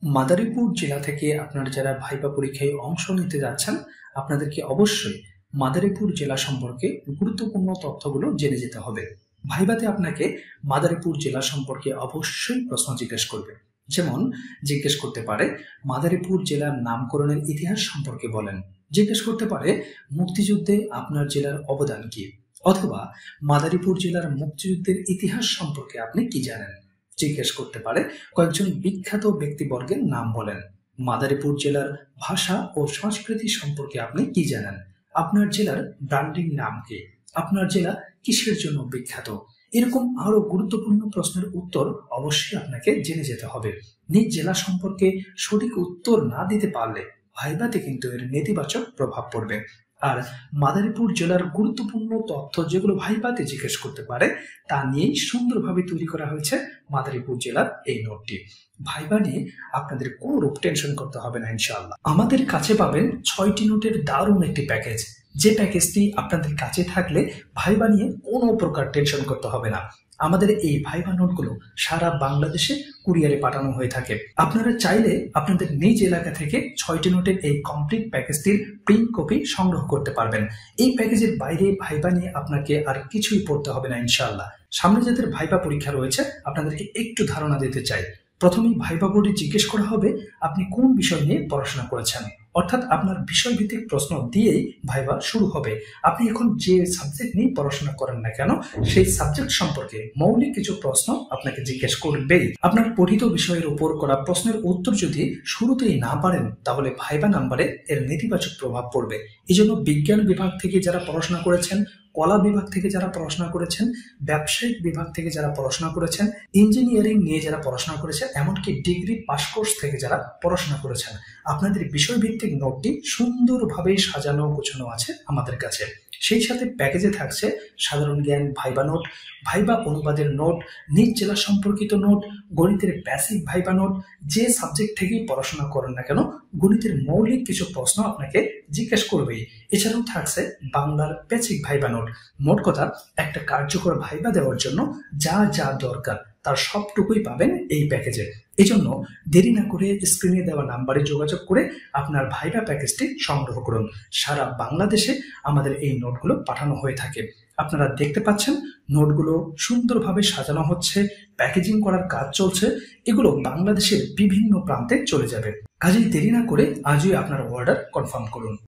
মাদারীপুর জেলা থেকে আপনারা যারা ভাইবা পরীক্ষায় অংশ নিতে যাচ্ছেন, আপনাদেরকে অবশ্যই মাদারীপুর জেলা সম্পর্কে গুরুত্বপূর্ণ তথ্যগুলো জেনে যেতে হবে। ভাইবাতে আপনাকে মাদারীপুর জেলা সম্পর্কে অবশ্যই প্রশ্ন জিজ্ঞেস করবে। যেমন জিজ্ঞেস করতে পারে মাদারীপুর জেলার নামকরণের ইতিহাস সম্পর্কে বলেন, জিজ্ঞেস করতে পারে মুক্তিযুদ্ধে আপনার জেলার অবদান কি, অথবা মাদারীপুর জেলার মুক্তিযুদ্ধের ইতিহাস সম্পর্কে আপনি কি জানেন। জিজ্ঞেস করতে পারে কয়েকজন বিখ্যাত ব্যক্তিবর্গের নাম বলেন। মাদারীপুর জেলার ভাষা ও সংস্কৃতি সম্পর্কে আপনি কি জানেন। আপনার জেলার ব্র্যান্ডিং নাম কি, আপনার জেলা কিসের জন্য বিখ্যাত। এরকম আরো গুরুত্বপূর্ণ প্রশ্নের উত্তর অবশ্যই আপনাকে জেনে যেতে হবে। নিজ জেলা সম্পর্কে সঠিক উত্তর না দিতে পারলে ভাইভাতে কিন্তু এর নেতিবাচক প্রভাব পড়বে। আর মাদারীপুর জেলার গুরুত্বপূর্ণ তথ্য যেগুলো ভাইভাতে জিজ্ঞেস করতে পারে তা নিয়েই সুন্দরভাবে তৈরি করা হয়েছে মাদারীপুর জেলার এই নোটটি। ভাইভা নিয়ে আপনাদের কোনো রূপ টেনশন করতে হবে না ইনশাআল্লাহ। আমাদের কাছে পাবেন 6টি নোটের দারুণ একটি প্যাকেজ, যে প্যাকেজটি আপনাদের কাছে থাকলে ভাইভা নিয়ে কোনো প্রকার টেনশন করতে হবে না। আমাদের এই ভাইভা নোটগুলো সারা বাংলাদেশে কুরিয়ারে পাঠানো হয়ে থাকে। আপনারা চাইলে আপনাদের নিজ এলাকা থেকে 6টি নোটের এই কমপ্লিট প্যাকেজটির প্রিন্ট কপি সংগ্রহ করতে পারবেন। এই প্যাকেজের বাইরে ভাইভা নিয়ে আপনাকে আর কিছুই পড়তে হবে না ইনশাআল্লাহ। সামনে যাদের ভাইভা পরীক্ষা রয়েছে আপনাদেরকে একটু ধারণা দিতে চাই। প্রথমেই ভাইভা বোর্ডে জিজ্ঞেস করা হবে আপনি কোন বিষয় নিয়ে পড়াশোনা করেছেন, অর্থাৎ আপনার বিষয়ভিত্তিক প্রশ্ন দিয়েই ভাইভা শুরু হবে। আপনি এখন যে সাবজেক্ট নিয়ে পড়াশোনা করেন না কেন সেই সাবজেক্ট সম্পর্কে মৌলিক কিছু প্রশ্ন আপনাকে জিজ্ঞেস করবেই। আপনার পঠিত বিষয়ের উপর করা প্রশ্নের উত্তর যদি শুরুতেই না পারেন তাহলে ভাইভা নাম্বারে এর নেতিবাচক প্রভাব পড়বে। এই জন্য বিজ্ঞান বিভাগ থেকে যারা পড়াশোনা করেছেন, কলা বিভাগ থেকে যারা পড়াশোনা করেছেন, ব্যবসায়িক বিভাগ থেকে যারা পড়াশোনা করেছেন, ইঞ্জিনিয়ারিং নিয়ে যারা পড়াশোনা করেছেন, এমনকি ডিগ্রি পাস কোর্স থেকে যারা পড়াশোনা করেছেন, আপনাদের বিষয়ভিত্তিক নোটটি সুন্দরভাবে সাজানো গোছানো আছে আমাদের কাছে। সেই সাথে প্যাকেজে থাকছে সাধারণ জ্ঞান ভাইভা নোট, ভাইভা অনুবাদের নোট, নিজ জেলা সম্পর্কিত নোট, গণিতের বেসিক ভাইভা নোট। যে সাবজেক্ট থেকেই পড়াশোনা করেন না কেন গণিতের মৌলিক কিছু প্রশ্ন আপনাকে জিজ্ঞেস করবেই। এছাড়াও থাকছে বাংলার বেসিক ভাইভা নোট। মোট কথা একটা কার্যকর ভাইভা দেওয়ার জন্য যা যা দরকার তার সবটুকুই পাবেন এই প্যাকেজে। এই জন্য দেরি না করে স্ক্রিনে দেওয়া নাম্বারে যোগাযোগ করে আপনার ভাইভা প্যাকেজটি সংগ্রহ করুন। সারা বাংলাদেশে আমাদের এই নোটগুলো পাঠানো হয়ে থাকে। আপনারা দেখতে পাচ্ছেন নোটগুলো সুন্দরভাবে সাজানো হচ্ছে, প্যাকেজিং করার কাজ চলছে। এগুলো বাংলাদেশের বিভিন্ন প্রান্তে চলে যাবে। কাজেই দেরি না করে আজই আপনার অর্ডার কনফার্ম করুন।